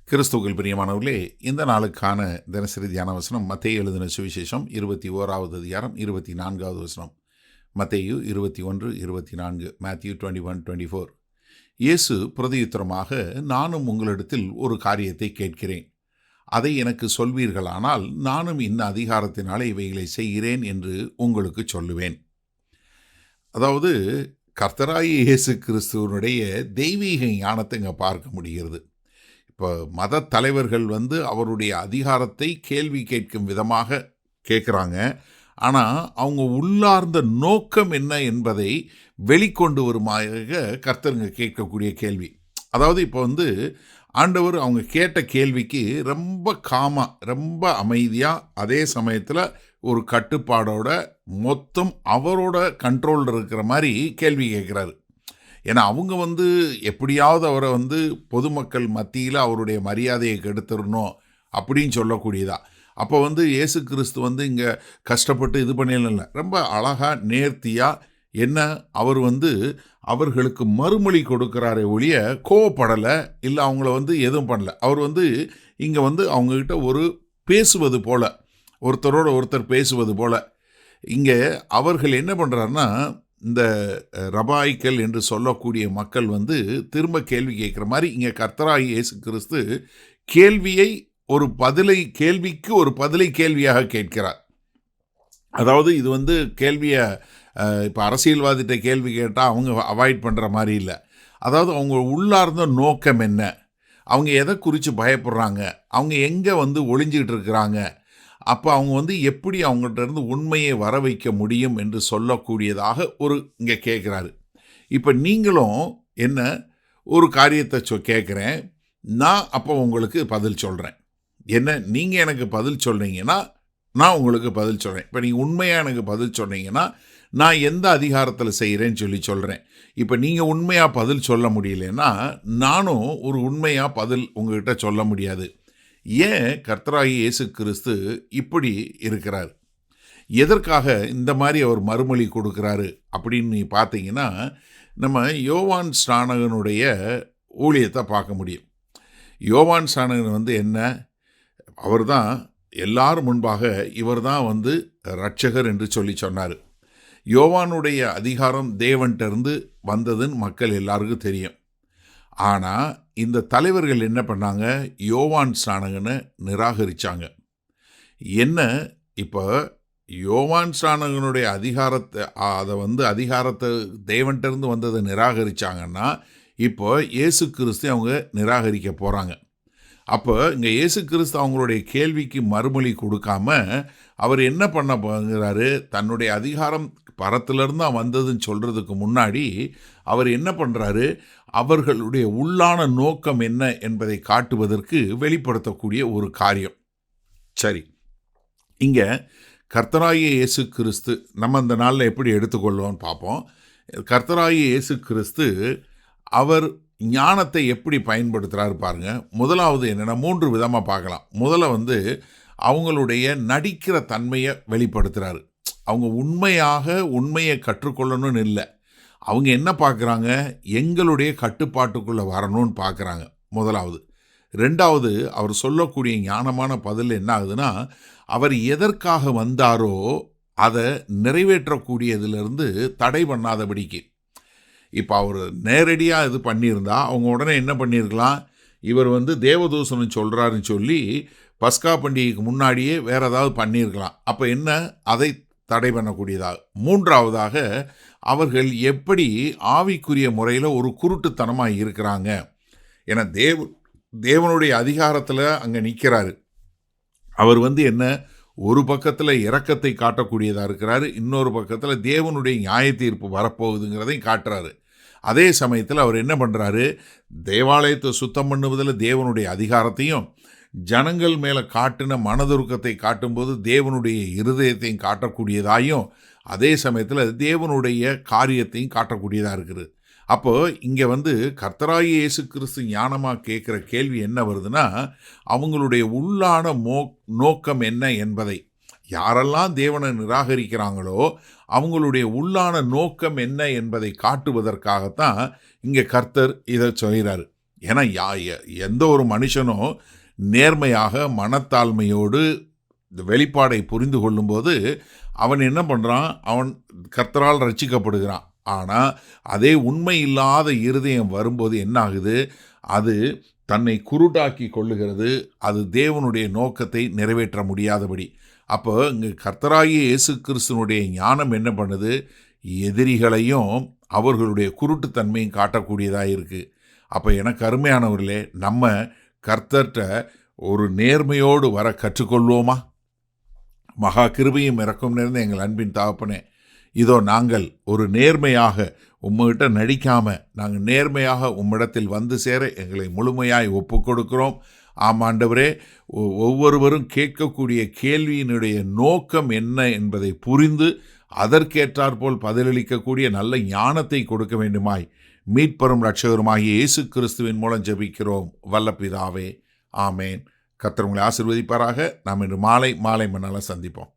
கிறிஸ்துவுக்குள் பிரியமானவர்களே, இந்த நாளுக்கான தினசரி தியான வசனம் மத்தேயு எழுதின சுவிசேஷம் 21வது அதிகாரம் 24வது வசனம். மத்தேயு 21:24, மேத்யூ 21:24. இயேசு பிரதியுத்தரமாக, நானும் உங்களிடத்தில் ஒரு காரியத்தை கேட்கிறேன், அதை எனக்கு சொல்வீர்களானால் நானும் இன்ன அதிகாரத்தினாலே இவைகளை செய்கிறேன் என்று உங்களுக்கு சொல்லுவேன். அதாவது கர்த்தராகிய இயேசு கிறிஸ்துவனுடைய தெய்வீக ஞானத்தை இங்கே பார்க்க முடிகிறது. இப்போ மத தலைவர்கள் அவருடைய அதிகாரத்தை கேள்வி கேட்கும் விதமாக கேட்குறாங்க. ஆனால் அவங்க உள்ளார்ந்த நோக்கம் என்ன என்பதை வெளிக்கொண்டு வருமாக கர்த்தருங்க கேட்கக்கூடிய கேள்வி. அதாவது இப்போ ஆண்டவர் அவங்க கேட்ட கேள்விக்கு ரொம்ப ரொம்ப அமைதியாக, அதே சமயத்தில் ஒரு கட்டுப்பாடோட, மொத்தம் அவரோட கண்ட்ரோலில் இருக்கிற மாதிரி கேள்வி கேட்குறாரு. ஏன்னா அவங்க எப்படியாவது அவரை பொதுமக்கள் மத்தியில் அவருடைய மரியாதையை கெடுத்துடணும் அப்படின்னு சொல்லக்கூடியதா. அப்போ இயேசு கிறிஸ்து இங்கே கஷ்டப்பட்டு இது பண்ணல, ரொம்ப அழகாக நேர்த்தியாக என்ன அவர் அவர்களுக்கு மறுமொழி கொடுக்குறாரே ஒழிய கோவப்படலை, இல்லை அவங்கள எதுவும் பண்ணல. அவர் இங்கே அவங்கக்கிட்ட ஒரு பேசுவது போல், ஒருத்தரோட ஒருத்தர் பேசுவது போல். இங்கே அவர்கள் என்ன பண்ணுறாருன்னா, இந்த ரபாய்க்கள் என்று சொல்லக்கூடிய மக்கள் திரும்ப கேள்வி கேட்குற மாதிரி இங்கே கர்த்தராகிய இயேசு கிறிஸ்து கேள்விக்கு ஒரு பதிலை கேள்வியாக கேட்கிறார். அதாவது இது கேள்வியை இப்போ அரசியல்வாதிகிட்ட கேள்வி கேட்டால் அவங்க அவாய்ட் பண்ணுற மாதிரி இல்லை. அதாவது அவங்க உள்ளார்ந்த நோக்கம் என்ன, அவங்க எதை குறித்து பயப்படுறாங்க, அவங்க எங்கே ஒளிஞ்சிக்கிட்டு இருக்கிறாங்க, அப்போ அவங்க எப்படி அவங்கள்ட்ட இருந்து உண்மையை வர வைக்க முடியும் என்று சொல்லக்கூடியதாக இங்கே கேட்குறாரு. இப்போ நீங்களும் என்ன ஒரு காரியத்தை கேட்குறேன், நான் அப்போ உங்களுக்கு பதில் சொல்கிறேன். என்ன நீங்கள் எனக்கு பதில் சொல்கிறீங்கன்னா நான் உங்களுக்கு பதில் சொல்கிறேன். இப்போ நீங்கள் உண்மையாக எனக்கு பதில் சொன்னீங்கன்னா நான் எந்த அதிகாரத்தில் செய்கிறேன்னு சொல்கிறேன். இப்போ நீங்கள் உண்மையாக பதில் சொல்ல முடியலன்னா நானும் ஒரு உண்மையாக பதில் உங்கள்கிட்ட சொல்ல முடியாது. ஏன் கர்த்தராகிய இயேசு கிறிஸ்து இப்படி இருக்கிறார், எதற்காக இந்த மாதிரி அவர் மறுமொழி கொடுக்குறாரு அப்படின்னு நீ பார்த்தீங்கன்னா, நம்ம யோவான் ஸ்நானகனுடைய ஊழியத்தை பார்க்க முடியும். யோவான் ஸ்நானகன் என்ன, அவர் தான் எல்லாரும் முன்பாக இவர் தான் இரட்சகர் என்று சொன்னார். யோவானுடைய அதிகாரம் தேவன்கிட்ட வந்ததுன்னு மக்கள் எல்லாருக்கும் தெரியும். ஆனால் இந்த தலைவர்கள் என்ன பண்ணாங்க, யோவான் ஸ்நானகனை நிராகரித்தாங்க. என்ன, இப்போ யோவான் ஸ்நானகனுடைய அதிகாரத்தை அதிகாரத்தை தேவன்கிட்ட வந்ததை நிராகரித்தாங்கன்னா, இப்போ இயேசு கிறிஸ்து அவங்க நிராகரிக்க போகிறாங்க. அப்போ இங்கே இயேசு கிறிஸ்து அவங்களுடைய கேள்விக்கு மறுமொழி கொடுக்காம அவர் என்ன பண்ண போகிறாரு, தன்னுடைய அதிகாரம் பரத்திலிருந்து தான் வந்ததுன்னு சொல்கிறதுக்கு முன்னாடி அவர் என்ன பண்ணுறாரு, அவர்களுடைய உள்ளான நோக்கம் என்ன என்பதை காட்டுவதற்கு வெளிப்படுத்தக்கூடிய ஒரு காரியம். சரி, இங்கே கர்த்தராகிய இயேசு கிறிஸ்து நம்ம இந்த நாளில் எப்படி எடுத்துக்கொள்வோம்னு பார்ப்போம். கர்த்தராகிய இயேசு கிறிஸ்து அவர் ஞானத்தை எப்படி பயன்படுத்துகிறாரு பாருங்க. முதலாவது என்னென்னா, 3 விதமாக பார்க்கலாம். முதல்ல அவங்களுடைய நடிக்கிற தன்மையை வெளிப்படுத்துகிறாரு. அவங்க உண்மையை கற்றுக்கொள்ளணும்னு இல்லை, அவங்க என்ன பார்க்குறாங்க, எங்களுடைய கட்டுப்பாட்டுக்குள்ளே வரணும்னு பார்க்குறாங்க. முதலாவது. ரெண்டாவது, அவர் சொல்லக்கூடிய ஞானமான பதில் என்ன ஆகுதுன்னா, அவர் எதற்காக வந்தாரோ அதை நிறைவேற்றக்கூடியதிலிருந்து தடை பண்ணாதபடிக்கு. இப்போ அவர் நேரடியாக இது பண்ணியிருந்தா அவங்க உடனே என்ன பண்ணியிருக்கலாம், இவர் தேவதூஷணம் சொல்கிறாருன்னு சொல்லி பஸ்கா பண்டிகைக்கு முன்னாடியே வேறு ஏதாவது பண்ணியிருக்கலாம். அப்போ என்ன, அதை தடை பண்ணக்கூடியதாக. மூன்றாவதாக, அவர்கள் எப்படி ஆவிக்குரிய முறையில் ஒரு குருட்டுத்தனமாக இருக்கிறாங்க. ஏன்னா தேவனுடைய அதிகாரத்தில் அங்கே நிற்கிறாரு. அவர் என்ன, ஒரு பக்கத்தில் இரக்கத்தை காட்டக்கூடியதாக இருக்கிறாரு, இன்னொரு பக்கத்தில் தேவனுடைய நியாய தீர்ப்பு வரப்போகுதுங்கிறதையும் காட்டுறாரு. அதே சமயத்தில் அவர் என்ன பண்ணுறாரு, தேவாலயத்தை சுத்தம் பண்ணுவதில் தேவனுடைய அதிகாரத்தையும், ஜனங்கள் மேலே காட்டின மனதுருக்கத்தை காட்டும்போது தேவனுடைய இருதயத்தையும் காட்டக்கூடியதாயும், அதே சமயத்தில் தேவனுடைய காரியத்தையும் காட்டக்கூடியதாக இருக்குது. அப்போது இங்கே கர்த்தராகிய இயேசு கிறிஸ்து ஞானமாக கேட்குற கேள்வி என்ன வருதுன்னா, அவங்களுடைய உள்ளான நோக்கம் என்ன என்பதை, யாரெல்லாம் தேவனை நிராகரிக்கிறாங்களோ அவங்களுடைய உள்ளான நோக்கம் என்ன என்பதை காட்டுவதற்காகத்தான் இங்கே கர்த்தர் இதை சொல்கிறார். ஏன்னா எந்த ஒரு மனுஷனும் நேர்மையாக மனத்தாழ்மையோடு இந்த வெளிப்பாடை புரிந்து கொள்ளும்போது அவன் என்ன பண்ணுறான், அவன் கர்த்தரால் ரட்சிக்கப்படுகிறான். ஆனால் அதே உண்மை இல்லாத இருதயம் வரும்போது என்ன ஆகுது, அது தன்னை குருடாக்கி கொள்ளுகிறது. அது தேவனுடைய நோக்கத்தை நிறைவேற்ற முடியாதபடி. அப்போ இங்கே கர்த்தராகிய இயேசு கிறிஸ்துவனுடைய ஞானம் என்ன பண்ணுது, எதிரிகளையும் அவர்களுடைய குருட்டுத்தன்மையும் காட்டக்கூடியதாக இருக்குது. அப்போ எனக்கு அருமையானவர்களே, நம்ம கர்த்தர்கிட்ட ஒரு நேர்மையோடு வர கற்றுக்கொள்வோமா? மகா கிருபையும் இரக்கம் நிறைந்த எங்கள் அன்பின் தகப்பனே, இதோ நாங்கள் ஒரு நேர்மையாக உம்மிட்ட நடிக்காமல் நாங்கள் நேர்மையாக உம்மிடத்தில் வந்து சேர எங்களை முழுமையாய் ஒப்பு கொடுக்கிறோம். ஆமாண்டவரே, ஒவ்வொருவரும் கேட்கக்கூடிய கேள்வியினுடைய நோக்கம் என்ன என்பதை புரிந்து அதற்கேற்றாற்போல் பதிலளிக்கக்கூடிய நல்ல ஞானத்தை கொடுக்க வேண்டுமாய் மீட்பரும் இரட்சகருமாகிய இயேசு கிறிஸ்துவின் மூலம் ஜெபிக்கிறோம் வல்ல பிதாவே, ஆமேன். கர்த்தர் உங்களை ஆசீர்வதிப்பாராக. நாம் இன்று மாலை மண்ணால் சந்திப்போம்.